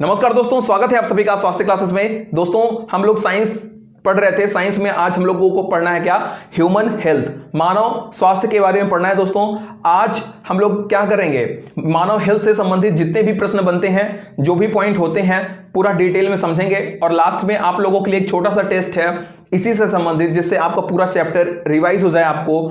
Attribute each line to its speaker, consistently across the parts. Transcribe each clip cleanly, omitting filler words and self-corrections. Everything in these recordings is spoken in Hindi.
Speaker 1: नमस्कार दोस्तों, स्वागत है आप सभी का स्वास्थ्य क्लासेस में। दोस्तों हम लोग साइंस पढ़ रहे थे। साइंस में आज हम लोगों को पढ़ना है क्या? ह्यूमन हेल्थ, मानव स्वास्थ्य के बारे में पढ़ना है। दोस्तों आज हम लोग क्या करेंगे? मानव हेल्थ से संबंधित जितने भी प्रश्न बनते हैं, जो भी पॉइंट होते हैं, पूरा डिटेल में समझेंगे। और लास्ट में आप लोगों के लिए एक छोटा सा टेस्ट है इसी से संबंधित, जिससे आपका पूरा चैप्टर रिवाइज हो जाए। आपको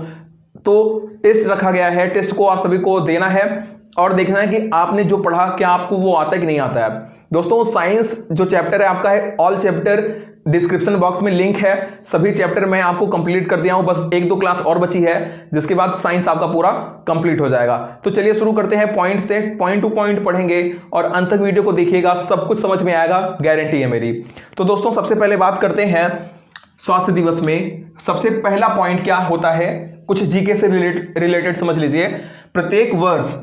Speaker 1: तो टेस्ट रखा गया है, टेस्ट को आप सभी को देना है और देखना है कि आपने जो पढ़ा क्या आपको वो आता है कि नहीं आता है। दोस्तों साइंस जो चैप्टर है आपका है ऑल चैप्टर, डिस्क्रिप्शन बॉक्स में लिंक है। सभी चैप्टर मैं आपको कंप्लीट कर दिया हूं, बस 1-2 क्लास और बची है, जिसके बाद साइंस आपका पूरा कंप्लीट हो जाएगा। तो चलिए शुरू करते हैं। पॉइंट से पॉइंट टू पॉइंट पढ़ेंगे और अंत तक वीडियो को देखिएगा, सब कुछ समझ में आएगा, गारंटी है मेरी। तो दोस्तों सबसे पहले बात करते हैं स्वास्थ्य दिवस में। सबसे पहला पॉइंट क्या होता है, कुछ जीके से रिलेटेड समझ लीजिए। प्रत्येक वर्ष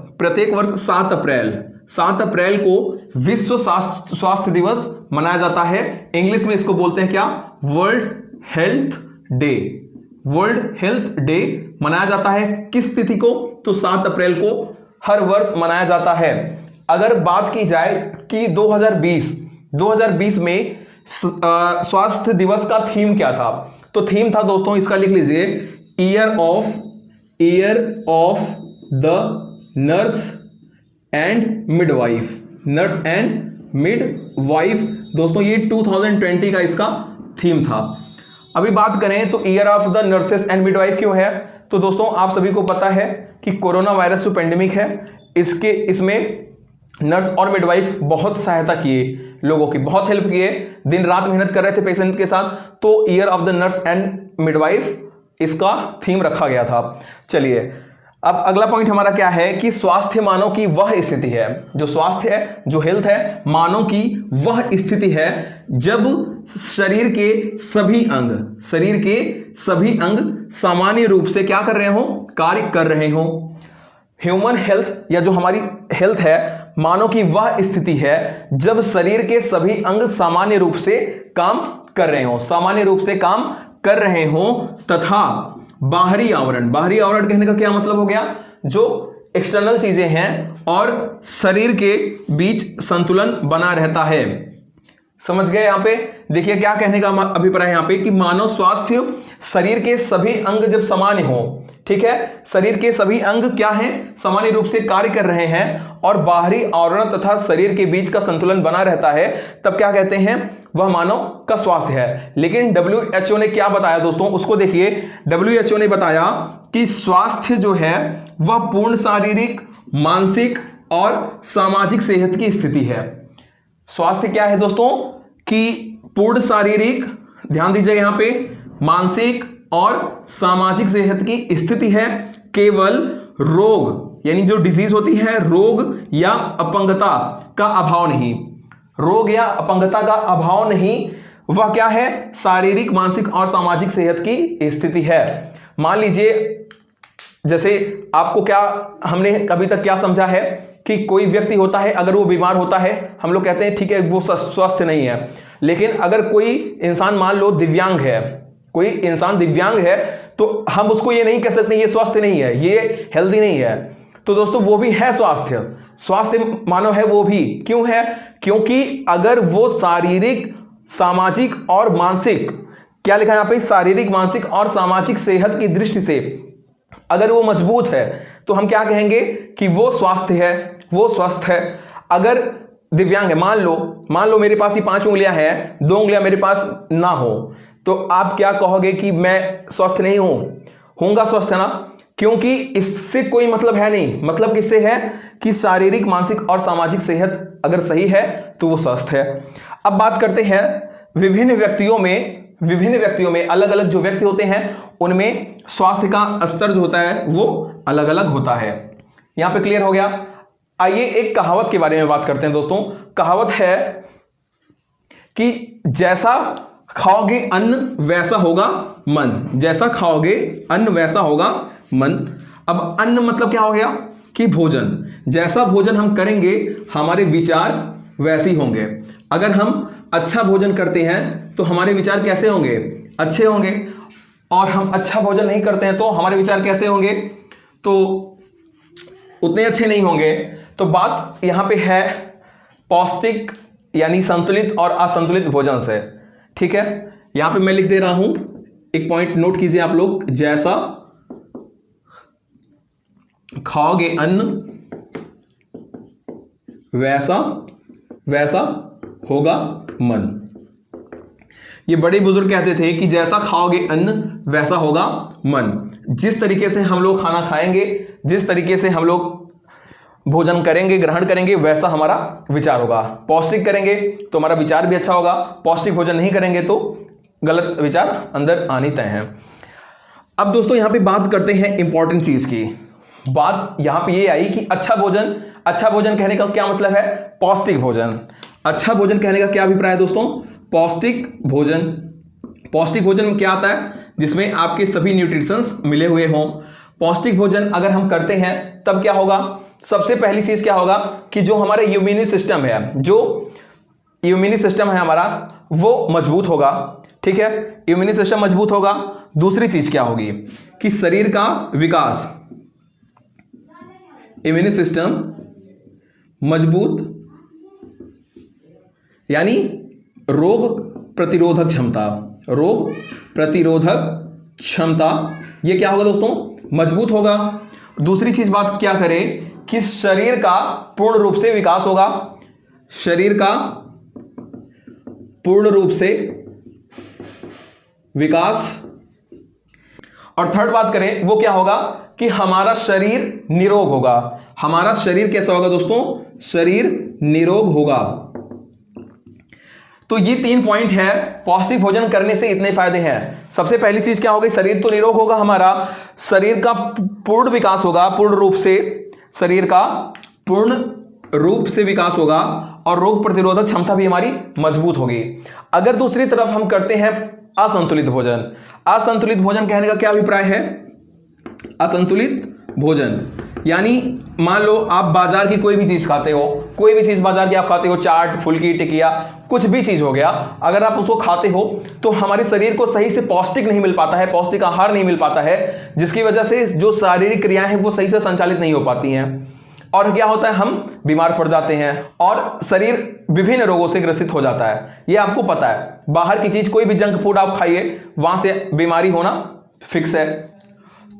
Speaker 1: 7 अप्रैल को विश्व स्वास्थ्य दिवस मनाया जाता है। इंग्लिश में इसको बोलते हैं क्या? World health day. World health day मनाया जाता है किस तिथि को? तो 7 अप्रैल को हर वर्ष मनाया जाता है। अगर बात की जाए कि 2020 में स्वास्थ्य दिवस का थीम क्या था, तो थीम था दोस्तों, इसका लिख लीजिए, year of the nurse and midwife. दोस्तों ये 2020 का इसका थीम था। अभी बात करें तो year of the nurses and midwife क्यों है? तो दोस्तों आप सभी को पता है कि कोरोना वायरस जो पेंडेमिक है, इसमें नर्स और मिडवाइफ बहुत सहायता किए, लोगों की बहुत हेल्प किए, दिन रात मेहनत कर रहे थे पेशेंट के साथ। तो year of the nurse and midwife इसका थीम रखा गया था। चलिए अब अगला पॉइंट हमारा क्या है कि स्वास्थ्य मानव की वह स्थिति है, जो स्वास्थ्य है, जो हेल्थ है, मानव की वह स्थिति है जब शरीर के सभी अंग सामान्य रूप से क्या कर रहे हो? कार्य कर रहे हो। ह्यूमन हेल्थ या जो हमारी हेल्थ है, मानव की वह स्थिति है जब शरीर के सभी अंग सामान्य रूप से काम कर रहे हो तथा बाहरी आवरण कहने का क्या मतलब हो गया? जो एक्सटर्नल चीजें हैं और शरीर के बीच संतुलन बना रहता है। समझ गए? यहां पे देखिए क्या कहने का अभिप्राय है यहां पे कि मानव स्वास्थ्य, शरीर के सभी अंग जब सामान्य हो, ठीक है, शरीर के सभी अंग क्या हैं? सामान्य रूप से कार्य कर रहे हैं और बाहरी आवरण तथा शरीर के बीच का संतुलन बना रहता है, तब क्या कहते हैं? वह मानव का स्वास्थ्य है। लेकिन WHO ने क्या बताया दोस्तों, उसको देखिए। WHO ने बताया कि स्वास्थ्य जो है वह पूर्ण शारीरिक, मानसिक और सामाजिक सेहत की स्थिति है। स्वास्थ्य क्या है दोस्तों? कि पूर्ण शारीरिक, ध्यान दीजिए यहां पे, मानसिक और सामाजिक सेहत की स्थिति है। केवल रोग यानी जो डिजीज होती है, रोग या अपंगता का अभाव नहीं, वह क्या है? शारीरिक, मानसिक और सामाजिक सेहत की स्थिति है। मान लीजिए जैसे आपको क्या, हमने अभी तक क्या समझा है कि कोई व्यक्ति होता है, अगर वो बीमार होता है, हम लोग कहते हैं ठीक है वो स्वस्थ नहीं है। लेकिन अगर कोई इंसान मान लो दिव्यांग है, तो हम उसको ये नहीं कह सकते ये स्वस्थ नहीं है, ये हेल्दी नहीं है। तो दोस्तों वो भी है स्वास्थ्य मानव है वो भी। क्यों है? क्योंकि अगर वो शारीरिक, सामाजिक और मानसिक, क्या लिखा है यहां पे? शारीरिक, मानसिक और सामाजिक सेहत की दृष्टि से अगर वो मजबूत है तो हम क्या कहेंगे कि वो स्वस्थ है। अगर दिव्यांग है, मान लो मेरे पास ही 5 उंगलियां हैं, 2 उंगलियां मेरे पास ना हो, तो आप क्या कहोगे कि मैं स्वस्थ नहीं होऊंगा? स्वस्थ है ना, क्योंकि इससे कोई मतलब है नहीं। मतलब किससे है कि शारीरिक, मानसिक और सामाजिक सेहत अगर सही है तो वो स्वस्थ है। अब बात करते हैं विभिन्न व्यक्तियों में अलग अलग जो व्यक्ति होते हैं, उनमें स्वास्थ्य का स्तर जो होता है वो अलग अलग होता है। यहां पे क्लियर हो गया? आइए एक कहावत के बारे में बात करते हैं दोस्तों। कहावत है कि जैसा खाओगे अन्न वैसा होगा मन। अब अन्न मतलब क्या हो गया कि भोजन। जैसा भोजन हम करेंगे हमारे विचार वैसे ही होंगे। अगर हम अच्छा भोजन करते हैं तो हमारे विचार कैसे होंगे? अच्छे होंगे। और हम अच्छा भोजन नहीं करते हैं तो हमारे विचार कैसे होंगे? तो उतने अच्छे नहीं होंगे। तो बात यहां पे है पौष्टिक यानी संतुलित और असंतुलित भोजन से। ठीक है, यहां पे मैं लिख दे रहा हूं, एक पॉइंट नोट कीजिए आप लोग, जैसा खाओगे अन्न वैसा वैसा होगा मन। ये बड़े बुजुर्ग कहते थे कि जैसा खाओगे अन्न वैसा होगा मन। जिस तरीके से हम लोग खाना खाएंगे, जिस तरीके से हम लोग भोजन करेंगे, ग्रहण करेंगे, वैसा हमारा विचार होगा। पौष्टिक करेंगे तो हमारा विचार भी अच्छा होगा, पौष्टिक भोजन नहीं करेंगे तो गलत विचार अंदर आनी तय है। अब दोस्तों यहां पे बात करते हैं इंपॉर्टेंट चीज की। बात यहां पे ये आई कि अच्छा भोजन, अच्छा भोजन कहने का क्या मतलब है? पौष्टिक भोजन। अच्छा भोजन कहने का क्या अभिप्राय है दोस्तों? पौष्टिक भोजन। पौष्टिक भोजन में क्या आता है? जिसमें आपके सभी न्यूट्रिशंस मिले हुए हों। पौष्टिक भोजन अगर हम करते हैं तब क्या होगा? सबसे पहली चीज क्या होगा कि जो हमारा इम्यूनी सिस्टम है, जो इम्यूनी सिस्टम है हमारा, वो मजबूत होगा। ठीक है, इम्यूनी सिस्टम मजबूत होगा। दूसरी चीज क्या होगी कि शरीर का विकास, इम्यूनी सिस्टम मजबूत यानी रोग प्रतिरोधक क्षमता, रोग प्रतिरोधक क्षमता, ये क्या होगा दोस्तों? मजबूत होगा। दूसरी चीज बात क्या करें कि शरीर का पूर्ण रूप से विकास होगा, शरीर का पूर्ण रूप से विकास। और थर्ड बात करें वो क्या होगा कि हमारा शरीर निरोग होगा। हमारा शरीर कैसा होगा दोस्तों? शरीर निरोग होगा। तो ये 3 पॉइंट है, पौष्टिक भोजन करने से इतने फायदे हैं। सबसे पहली चीज क्या होगी? शरीर तो निरोग होगा, हमारा शरीर का पूर्ण विकास होगा, पूर्ण रूप से शरीर का पूर्ण रूप से विकास होगा, और रोग प्रतिरोधक क्षमता भी हमारी मजबूत होगी। अगर दूसरी तरफ हम करते हैं असंतुलित भोजन, असंतुलित भोजन कहने का क्या अभिप्राय है? असंतुलित भोजन यानी मान लो आप बाजार की कोई भी चीज खाते हो, कोई भी चीज बाजार की आप खाते हो, चाट, फुल्की, टिकिया, कुछ भी चीज हो गया, अगर आप उसको खाते हो तो हमारे शरीर को सही से पौष्टिक नहीं मिल पाता है, पौष्टिक आहार नहीं मिल पाता है, जिसकी वजह से जो शारीरिक क्रियाएं हैं वो सही से संचालित नहीं हो पाती हैं, और क्या होता है? हम बीमार पड़ जाते हैं और शरीर विभिन्न रोगों से ग्रसित हो जाता है। ये आपको पता है, बाहर की चीज कोई भी जंक फूड आप खाइए, वहां से बीमारी होना फिक्स है।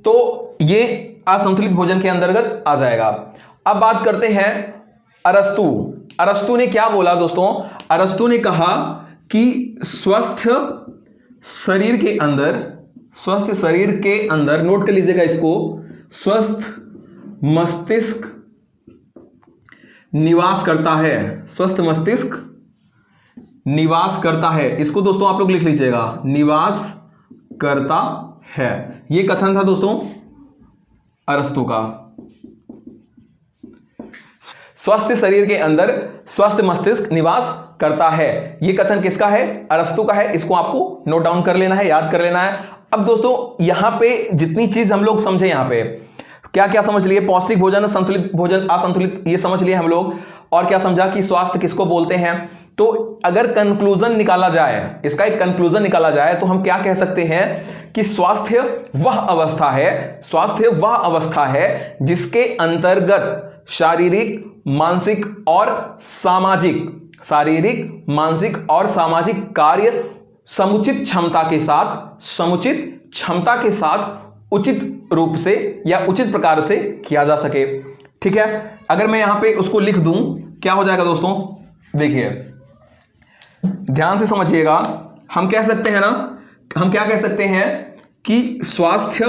Speaker 1: तो ये असंतुलित भोजन के अंतर्गत आ जाएगा। अब बात करते हैं अरस्तु। अरस्तु ने क्या बोला दोस्तों? अरस्तु ने कहा कि स्वस्थ शरीर के अंदर, स्वस्थ शरीर के अंदर, नोट कर लीजिएगा इसको, स्वस्थ मस्तिष्क निवास करता है। स्वस्थ मस्तिष्क निवास करता है, इसको दोस्तों आप लोग लिख लीजिएगा, निवास करता है। यह कथन था दोस्तों अरस्तु का। स्वस्थ शरीर के अंदर स्वस्थ मस्तिष्क निवास करता है, यह कथन किसका है? अरस्तु का है। इसको आपको नोट डाउन कर लेना है, याद कर लेना है। अब दोस्तों यहां पे जितनी चीज हम लोग समझे, यहां पे क्या क्या समझ लिए? पौष्टिक भोजन, संतुलित भोजन, असंतुलित, ये समझ लिए हम लोग। और क्या समझा कि स्वास्थ्य किसको बोलते हैं। तो अगर कंक्लूजन निकाला जाए, इसका एक कंक्लूजन निकाला जाए, तो हम क्या कह सकते हैं कि स्वास्थ्य वह अवस्था है, स्वास्थ्य वह अवस्था है जिसके अंतर्गत शारीरिक, मानसिक और सामाजिक, शारीरिक, मानसिक और सामाजिक कार्य समुचित क्षमता के साथ, समुचित क्षमता के साथ उचित रूप से या उचित प्रकार से किया जा सके। ठीक है, अगर मैं यहां पे उसको लिख दूं, क्या हो जाएगा दोस्तों? देखिए ध्यान से समझिएगा। हम कह सकते हैं ना, हम क्या कह सकते हैं कि स्वास्थ्य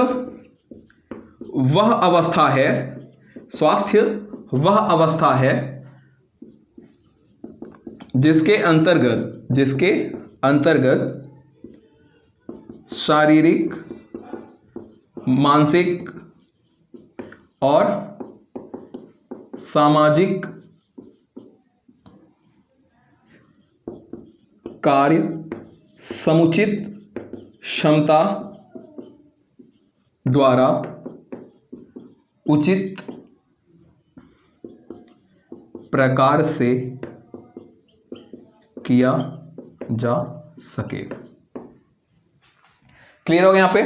Speaker 1: वह अवस्था है, स्वास्थ्य वह अवस्था है जिसके अंतर्गत शारीरिक, मानसिक और सामाजिक कार्य समुचित क्षमता द्वारा उचित प्रकार से किया जा सके। क्लियर हो गया यहां पे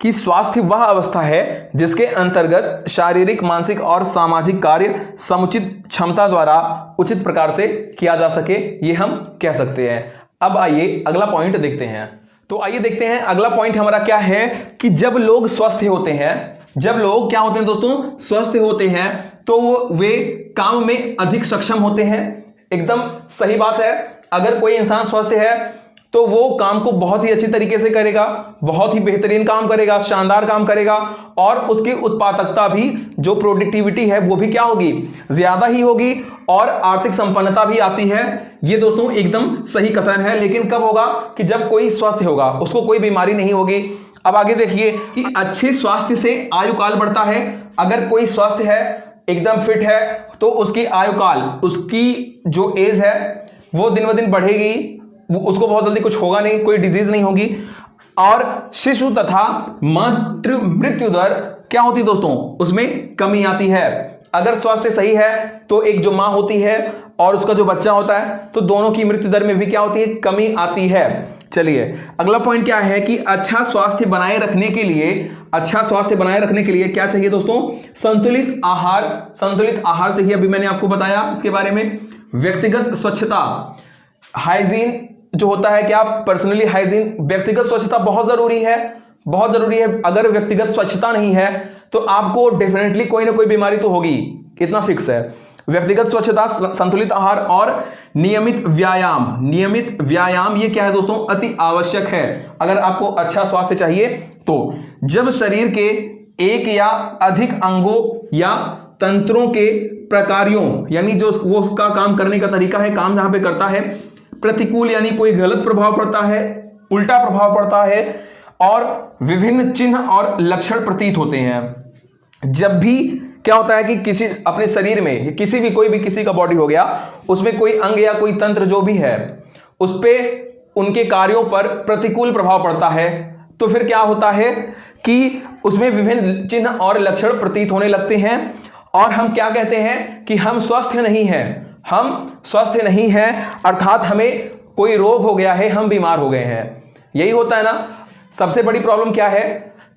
Speaker 1: कि स्वास्थ्य वह अवस्था है जिसके अंतर्गत शारीरिक, मानसिक और सामाजिक कार्य समुचित क्षमता द्वारा उचित प्रकार से किया जा सके, ये हम कह सकते हैं। अब आइए अगला पॉइंट देखते हैं। तो आइए देखते हैं अगला पॉइंट हमारा क्या है कि जब लोग स्वस्थ होते हैं, जब लोग क्या होते हैं दोस्तों, स्वस्थ होते हैं, तो वे काम में अधिक सक्षम होते हैं। एकदम सही बात है। अगर कोई इंसान स्वस्थ है तो वो काम को बहुत ही अच्छी तरीके से करेगा, बहुत ही बेहतरीन काम करेगा, शानदार काम करेगा, और उसकी उत्पादकता भी, जो प्रोडक्टिविटी है वो भी क्या होगी, ज्यादा ही होगी, और आर्थिक संपन्नता भी आती है। ये दोस्तों एकदम सही कथन है। लेकिन कब होगा कि जब कोई स्वस्थ होगा, उसको कोई बीमारी नहीं होगी। अब आगे देखिए कि अच्छे स्वास्थ्य से आयु काल बढ़ता है। अगर कोई स्वस्थ है, एकदम फिट है, तो उसकी आयु काल, उसकी जो एज है वो दिन ब दिन बढ़ेगी, उसको बहुत जल्दी कुछ होगा नहीं, कोई डिजीज नहीं होगी। और शिशु तथा मातृ मृत्यु दर क्या होती है दोस्तों, उसमें कमी आती है। अगर स्वास्थ्य सही है तो एक जो मां होती है और उसका जो बच्चा होता है, तो दोनों की मृत्यु दर में भी क्या होती है, कमी आती है। चलिए अगला पॉइंट क्या है कि अच्छा स्वास्थ्य बनाए रखने के लिए, अच्छा स्वास्थ्य बनाए रखने के लिए क्या चाहिए दोस्तों, संतुलित आहार। संतुलित आहार चाहिए, अभी मैंने आपको बताया इसके बारे में। व्यक्तिगत स्वच्छता, हाइजीन जो होता है, क्या पर्सनली हाइजीन, व्यक्तिगत स्वच्छता बहुत जरूरी है, बहुत जरूरी है। अगर व्यक्तिगत स्वच्छता नहीं है तो आपको डेफिनेटली कोई ना कोई बीमारी तो होगी, इतना फिक्स है। व्यक्तिगत स्वच्छता, संतुलित आहार और नियमित व्यायाम। नियमित व्यायाम ये क्या है दोस्तों, अति आवश्यक है अगर आपको अच्छा स्वास्थ्य चाहिए। तो जब शरीर के एक या अधिक अंगों या तंत्रों के प्रकारों, यानी जो वो उसका काम करने का तरीका है, काम जहां पे करता है, प्रतिकूल यानी कोई गलत प्रभाव पड़ता है, उल्टा प्रभाव पड़ता है, और विभिन्न चिन्ह और लक्षण प्रतीत होते हैं। जब भी क्या होता है कि किसी अपने शरीर में किसी भी, कोई भी किसी का बॉडी हो गया, उसमें कोई अंग या कोई तंत्र जो भी है, उस पे उनके कार्यों पर प्रतिकूल प्रभाव पड़ता है, तो फिर क्या होता है कि उसमें विभिन्न चिन्ह और लक्षण प्रतीत होने लगते हैं, और हम क्या कहते हैं कि हम स्वस्थ नहीं हैं, हम स्वस्थ नहीं हैं, अर्थात हमें कोई रोग हो गया है, हम बीमार हो गए हैं। यही होता है ना। सबसे बड़ी प्रॉब्लम क्या है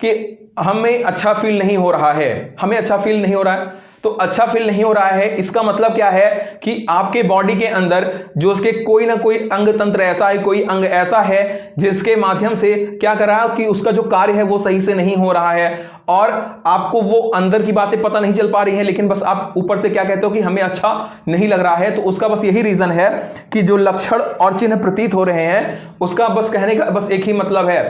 Speaker 1: कि हमें अच्छा फील नहीं हो रहा है, हमें अच्छा फील नहीं हो रहा है। तो अच्छा फील नहीं हो रहा है, इसका मतलब क्या है कि आपके बॉडी के अंदर जो उसके कोई ना कोई अंग तंत्र ऐसा है, कोई अंग ऐसा है जिसके माध्यम से क्या कर रहा है कि उसका जो कार्य है वो सही से नहीं हो रहा है, और आपको वो अंदर की बातें पता नहीं चल पा रही हैं, लेकिन बस आप ऊपर से क्या कहते हो कि हमें अच्छा नहीं लग रहा है। तो उसका बस यही रीजन है कि जो लक्षण और चिन्ह प्रतीत हो रहे हैं, उसका बस कहने का बस एक ही मतलब है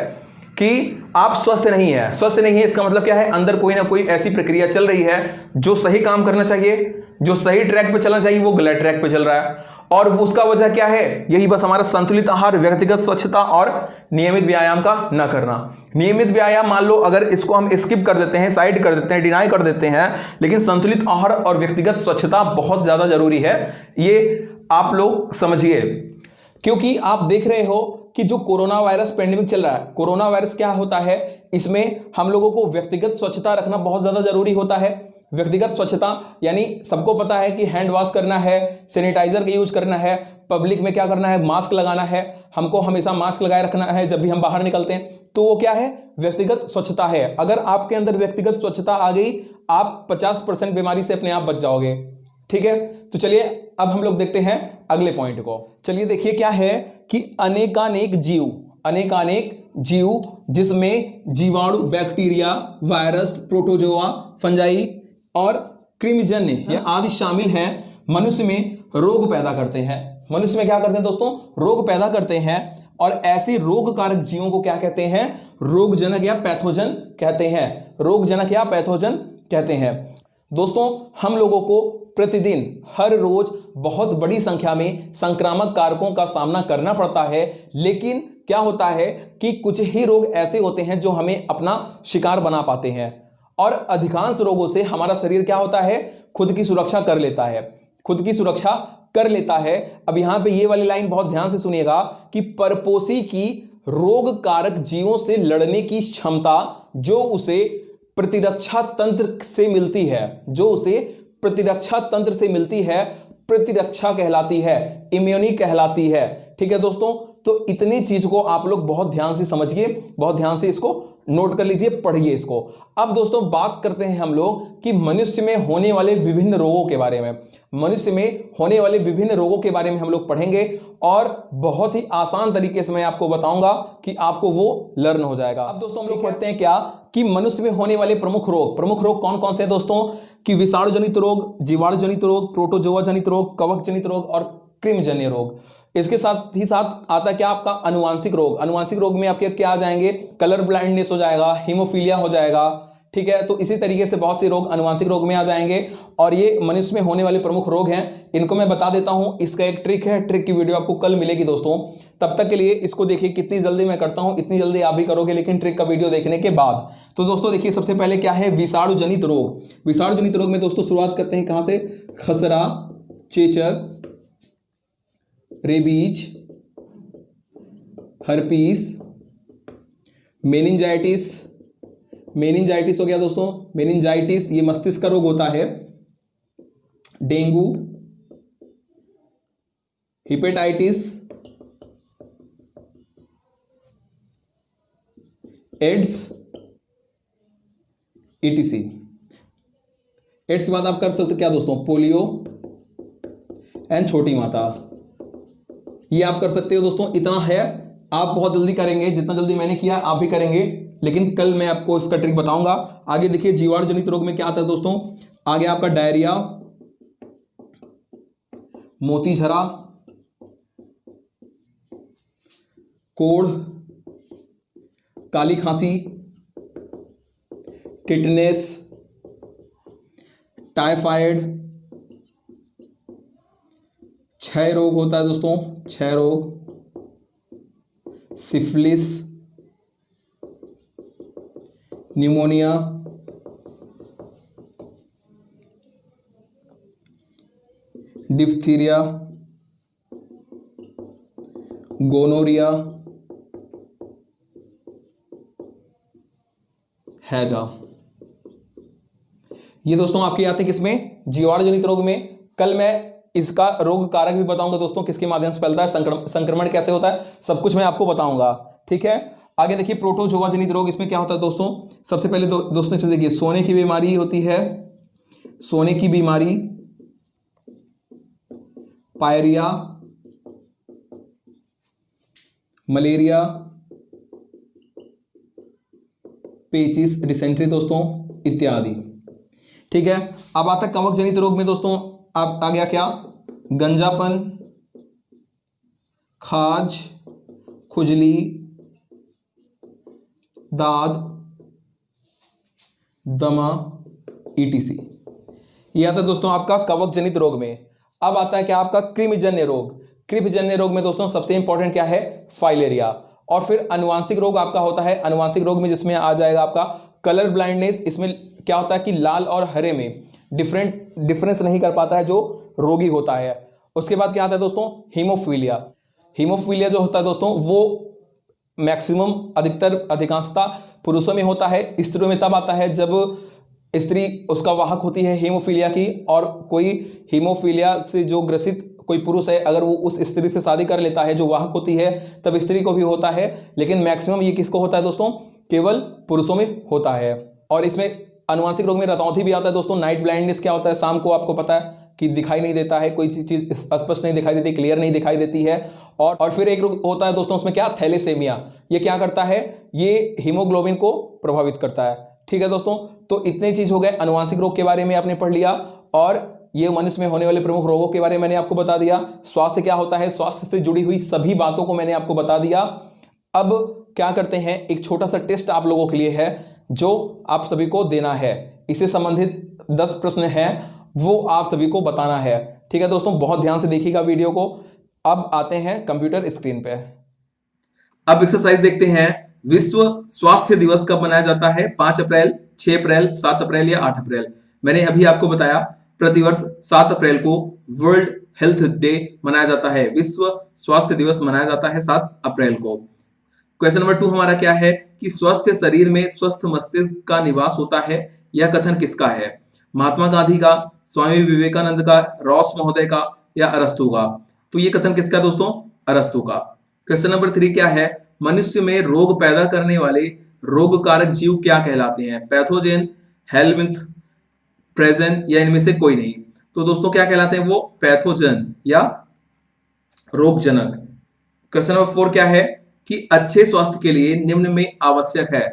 Speaker 1: कि आप स्वस्थ नहीं है। स्वस्थ नहीं है इसका मतलब क्या है, अंदर कोई ना कोई ऐसी प्रक्रिया चल रही है, जो सही काम करना चाहिए, जो सही ट्रैक पे चलना चाहिए, वो गलत ट्रैक पे चल रहा है। और उसका वजह क्या है, यही बस हमारा संतुलित आहार, व्यक्तिगत स्वच्छता और नियमित व्यायाम का न करना। नियमित व्यायाम मान लो अगर इसको हम स्किप कर देते हैं, साइड कर देते हैं, डिनाई कर देते हैं, लेकिन संतुलित आहार और व्यक्तिगत स्वच्छता बहुत ज्यादा जरूरी है, ये आप लोग समझिए। क्योंकि आप देख रहे हो कि जो कोरोना वायरस पेंडेमिक चल रहा है, कोरोना वायरस क्या होता है, इसमें हम लोगों को व्यक्तिगत स्वच्छता रखना बहुत ज्यादा जरूरी होता है। व्यक्तिगत स्वच्छता यानी सबको पता है कि हैंड वॉश करना है, सैनिटाइजर का यूज करना है, पब्लिक में क्या करना है, मास्क लगाना है, हमको हमेशा मास्क लगाए रखना है जब भी हम बाहर निकलते हैं। तो वो क्या है, व्यक्तिगत स्वच्छता है। अगर आपके अंदर व्यक्तिगत स्वच्छता आ गई, आप 50% बीमारी से अपने आप बच जाओगे। ठीक है, तो चलिए अब हम लोग देखते हैं अगले पॉइंट को। चलिए देखिए क्या है कि अनेकानेक जीव, अनेकानेक जीव जिसमें जीवाणु, बैक्टीरिया, वायरस, प्रोटोजोआ, फंजाई और कृमिजन्य आदि शामिल हैं, मनुष्य में रोग पैदा करते हैं। मनुष्य में क्या करते हैं दोस्तों, रोग पैदा करते हैं। और ऐसे रोग कारक जीवों को क्या कहते हैं, रोगजनक या पैथोजन कहते हैं। रोगजनक या पैथोजन कहते हैं। दोस्तों हम लोगों को प्रतिदिन हर रोज बहुत बड़ी संख्या में संक्रामक कारकों का सामना करना पड़ता है, लेकिन क्या होता है कि कुछ ही रोग ऐसे होते हैं जो हमें अपना शिकार बना पाते हैं, और अधिकांश रोगों से हमारा शरीर क्या होता है, खुद की सुरक्षा कर लेता है, खुद की सुरक्षा कर लेता है। अब यहां पे ये वाली लाइन बहुत ध्यान से सुनिएगा कि परपोषी की रोग कारक जीवों से लड़ने की क्षमता जो उसे प्रतिरक्षा तंत्र से मिलती है, जो उसे प्रतिरक्षा तंत्र से मिलती है, प्रतिरक्षा कहलाती है, इम्यूनी कहलाती है। ठीक है दोस्तों, तो इतनी चीज को आप लोग बहुत ध्यान से समझिए, बहुत ध्यान से इसको नोट कर लीजिए, पढ़िए इसको। अब दोस्तों बात करते हैं हम लोग कि मनुष्य में होने वाले विभिन्न रोगों के बारे में। मनुष्य में होने वाले विभिन्न रोगों के बारे में हम लोग पढ़ेंगे और बहुत ही आसान तरीके से मैं आपको बताऊंगा कि आपको वो लर्न हो जाएगा। अब दोस्तों हम लोग पढ़ते हैं क्या कि मनुष्य में होने वाले प्रमुख रोग कौन कौन से हैं दोस्तों, कि विषाणु जनित रोग, जीवाणु जनित रोग, प्रोटोजोआ जनित रोग, कवक जनित रोग और कृमिजन्य रोग। इसके साथ ही साथ आता क्या आपका अनुवांशिक रोग। अनुवांशिक रोग में आपके क्या आ जाएंगे, कलर ब्लाइंडनेस हो जाएगा, हीमोफीलिया हो जाएगा, ठीक है। तो इसी तरीके से बहुत से रोग अनुवांशिक रोग में आ जाएंगे और ये मनुष्य में होने वाले प्रमुख रोग हैं। इनको मैं बता देता हूं, इसका एक ट्रिक है, ट्रिक की वीडियो आपको कल मिलेगी दोस्तों। तब तक के लिए इसको देखिए, कितनी जल्दी मैं करता हूं इतनी जल्दी आप भी करोगे, लेकिन ट्रिक का वीडियो देखने के बाद। तो दोस्तों देखिए, सबसे पहले क्या है, विषाणु जनित रोग। विषाणु जनित रोग में दोस्तों शुरुआत करते हैं कहां से, खसरा, चेचक, रेबीज, हर्पीस, मेनिंजाइटिस। मेनिंजाइटिस हो गया दोस्तों, मेनिंजाइटिस ये मस्तिष्क का रोग होता है। Dengue, hepatitis, AIDS, ETC. AIDS के बाद आप कर सकते हो क्या दोस्तों, पोलियो एंड छोटी माता। ये आप कर सकते हो दोस्तों। इतना है, आप बहुत जल्दी करेंगे, जितना जल्दी मैंने किया आप भी करेंगे, लेकिन कल मैं आपको इसका ट्रिक बताऊंगा। आगे देखिए, जीवाणु जनित रोग में क्या आता है दोस्तों, आगे आपका डायरिया, मोतीझरा, कोढ़, काली खांसी, टिटनेस, टाइफाइड, क्षय रोग होता है दोस्तों, क्षय रोग, सिफिलिस, न्यूमोनिया, डिप्थीरिया, गोनोरिया, हैजा। ये दोस्तों आपके आते हैं किसमें, जीवाणु जनित रोग में। कल मैं इसका रोग कारक भी बताऊंगा दोस्तों, किसके माध्यम से फैलता है, संक्रमण कैसे होता है, सब कुछ मैं आपको बताऊंगा, ठीक है। आगे देखिए, प्रोटोजोआ जनित रोग, इसमें क्या होता है दोस्तों, सबसे पहले दोस्तों देखिए, सोने की बीमारी होती है, सोने की बीमारी, पायरिया, मलेरिया, पेचिस, डिसेंट्री दोस्तों इत्यादि, ठीक है। अब आता है कवक जनित रोग में दोस्तों, आप आ गया क्या, गंजापन, खाज, खुजली, दाद, दमा, ईटीसी। ये आता है दोस्तों आपका कवक जनित रोग में। अब आता है क्या आपका कृमिजन्य रोग। कृमिजन्य रोग में दोस्तों सबसे इंपॉर्टेंट क्या है, फाइलेरिया। और फिर अनुवांशिक रोग आपका होता है, अनुवांशिक रोग में जिसमें आ जाएगा आपका कलर ब्लाइंडनेस। इसमें क्या होता है कि लाल और हरे में डिफरेंस नहीं कर पाता है जो रोगी होता है। उसके बाद क्या आता है दोस्तों, हीमोफीलिया। हीमोफीलिया जो होता है दोस्तों वो मैक्सिमम अधिकांशता पुरुषों में होता है, स्त्रियों में तब आता है जब स्त्री उसका वाहक होती है हीमोफीलिया की, और कोई हीमोफीलिया से जो ग्रसित कोई पुरुष है, अगर वो उस स्त्री से शादी कर लेता है जो वाहक होती है, तब स्त्री को भी होता है। लेकिन मैक्सिमम ये किसको होता है दोस्तों, केवल पुरुषों में होता है। और इसमें अनुवांशिक रोग में रतौंधी भी आता है दोस्तों। नाइट ब्लाइंडनेस क्या होता है, शाम को आपको पता है कि दिखाई नहीं देता है, कोई चीज स्पष्ट नहीं दिखाई देती, क्लियर नहीं दिखाई देती है। और फिर एक रोग होता है दोस्तों, उसमें क्या, थैलेसेमिया। ये क्या करता है, ये हीमोग्लोबिन को प्रभावित करता है, ठीक है दोस्तों। तो इतने चीज हो गए, अनुवांशिक रोग के बारे में आपने पढ़ लिया, और ये मनुष्य में होने वाले प्रमुख रोगों के बारे में मैंने आपको बता दिया। स्वास्थ्य क्या होता है, स्वास्थ्य से जुड़ी हुई सभी बातों को मैंने आपको बता दिया। अब क्या करते हैं, एक छोटा सा टेस्ट आप लोगों के लिए है जो आप सभी को देना है। इससे संबंधित 10 प्रश्न हैं, वो आप सभी को बताना है, ठीक है दोस्तों। बहुत ध्यान से देखिएगा वीडियो को। अब आते हैं कंप्यूटर स्क्रीन पे। अब एक्सरसाइज देखते हैं। विश्व स्वास्थ्य दिवस कब मनाया जाता है, 5 अप्रैल, 6 अप्रैल, 7 अप्रैल या 8 अप्रैल। मैंने अभी आपको बताया प्रतिवर्ष 7 अप्रैल को वर्ल्ड हेल्थ डे मनाया जाता है। विश्व स्वास्थ्य दिवस मनाया जाता है 7 अप्रैल को। क्वेश्चन नंबर 2 हमारा क्या है कि स्वस्थ शरीर में स्वस्थ मस्तिष्क का निवास होता है। यह कथन किसका है, महात्मा गांधी का, स्वामी विवेकानंद का, रॉस महोदय का या अरस्तु का। तो ये कथन किसका दोस्तों, अरस्तु का। क्वेश्चन नंबर 3 क्या है, मनुष्य में रोग पैदा करने वाले रोग कारक जीव क्या कहलाते हैं? पैथोजेन, हेल्मिंथ, प्रेजेंट या इनमें से कोई नहीं। तो दोस्तों क्या कहलाते हैं वो? पैथोजन या रोगजनक। क्वेश्चन नंबर 4 क्या है कि अच्छे स्वास्थ्य के लिए निम्न में आवश्यक है।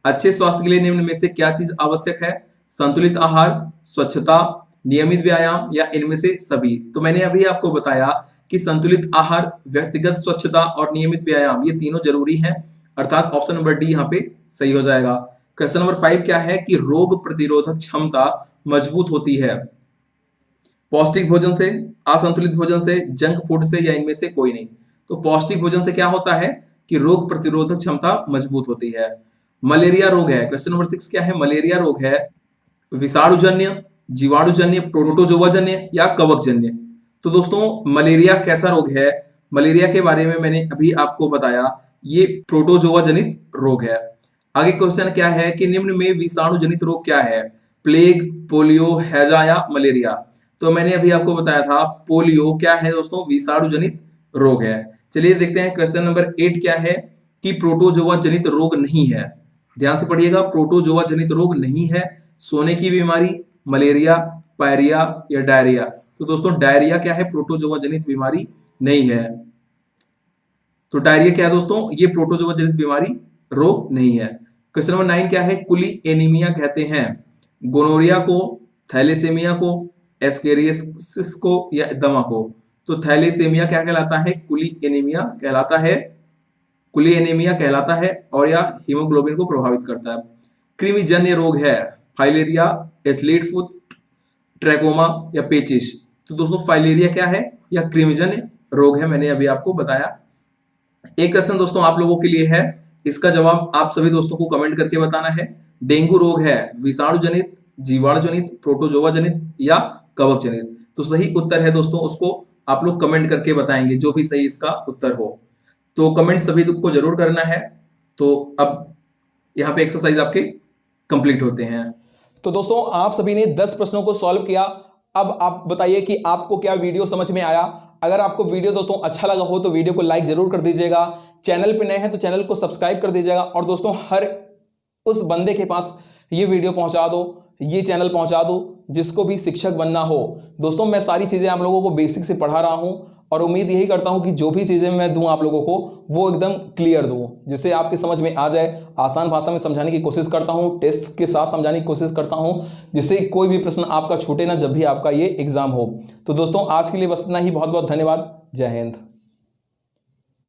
Speaker 1: अच्छे स्वास्थ्य के लिए निम्न में से क्या चीज आवश्यक है? संतुलित आहार, स्वच्छता, नियमित व्यायाम या इनमें से सभी। तो मैंने अभी आपको बताया कि संतुलित आहार, व्यक्तिगत स्वच्छता और नियमित व्यायाम ये तीनों जरूरी हैं, अर्थात ऑप्शन नंबर डी यहाँ पे सही हो जाएगा। क्वेश्चन नंबर 5 क्या है कि रोग प्रतिरोधक क्षमता मजबूत होती है पौष्टिक भोजन से, असंतुलित भोजन से, जंक फूड से या इनमें से कोई नहीं। तो पौष्टिक भोजन से क्या होता है कि रोग प्रतिरोधक क्षमता मजबूत होती है। मलेरिया रोग है, क्वेश्चन नंबर 6 क्या है? मलेरिया रोग है विषाणुजन्य, जीवाणुजन्य, प्रोटोजोवाजन्य या कवकजन्य। तो दोस्तों मलेरिया कैसा रोग है? मलेरिया के बारे में मैंने अभी आपको बताया, ये प्रोटोजोवा जनित रोग है। आगे क्वेश्चन क्या है कि निम्न में विषाणु जनित रोग क्या है? प्लेग, पोलियो, हैजा या मलेरिया। तो मैंने अभी आपको बताया था पोलियो क्या है दोस्तों? विषाणु जनित रोग है। चलिए देखते हैं क्वेश्चन नंबर 8 क्या है कि प्रोटोजोवा जनित रोग नहीं है। ध्यान से पढ़िएगा, प्रोटोजोवा जनित रोग नहीं है। सोने की बीमारी, मलेरिया, पायरिया या डायरिया। तो दोस्तों डायरिया क्या है? प्रोटोजोवा जनित बीमारी नहीं है। तो डायरिया क्या है दोस्तों? ये प्रोटोजोवा जनित बीमारी रोग नहीं है। क्वेश्चन नंबर 9 क्या है? कुली एनीमिया कहते हैं गोनोरिया को, थैलेसेमिया को, एस्केरियासिस को या दमा को। तो थैलेसेमिया क्या कहलाता है? कुली एनीमिया कहलाता है, कुली एनीमिया कहलाता है और यह हीमोग्लोबिन को प्रभावित करता है। कृमिजन्य रोग है फाइलेरिया, एथलीट फुट, ट्रैकोमा या पेचिश। तो दोस्तों फाइलेरिया क्या है? यह कृमिजन्य रोग है, मैंने अभी आपको बताया। एक क्वेश्चन दोस्तों आप लोगों के लिए है, इसका जवाब आप सभी दोस्तों को कमेंट करके बताना है। डेंगू रोग है विषाणु जनित, जीवाणु जनित, प्रोटोजोवा जनित या कवक जनित। तो सही उत्तर है दोस्तों, उसको आप लोग कमेंट करके बताएंगे जो भी सही इसका उत्तर हो। तो कमेंट सभी को जरूर करना है। तो अब यहाँ पे एक्सरसाइज आपके कंप्लीट होते हैं। तो दोस्तों आप सभी ने 10 प्रश्नों को सॉल्व किया। अब आप बताइए कि आपको क्या वीडियो समझ में आया। अगर आपको वीडियो दोस्तों अच्छा लगा हो तो वीडियो को लाइक जरूर कर दीजिएगा। चैनल पे नए हैं तो चैनल को सब्सक्राइब कर दीजिएगा। और दोस्तों हर उस बंदे के पास ये वीडियो पहुंचा दो, ये चैनल पहुंचा दो जिसको भी शिक्षक बनना हो। दोस्तों मैं सारी चीजें आप लोगों को बेसिक से पढ़ा रहा हूं और उम्मीद यही करता हूं कि जो भी चीजें मैं दूं आप लोगों को वो एकदम क्लियर दूं, जिससे आपके समझ में आ जाए। आसान भाषा में समझाने की कोशिश करता हूं, टेस्ट के साथ समझाने की कोशिश करता हूं, जिससे कोई भी प्रश्न आपका छूटे ना जब भी आपका ये एग्जाम हो। तो दोस्तों आज के लिए बस इतना ही। बहुत बहुत धन्यवाद। जय हिंद।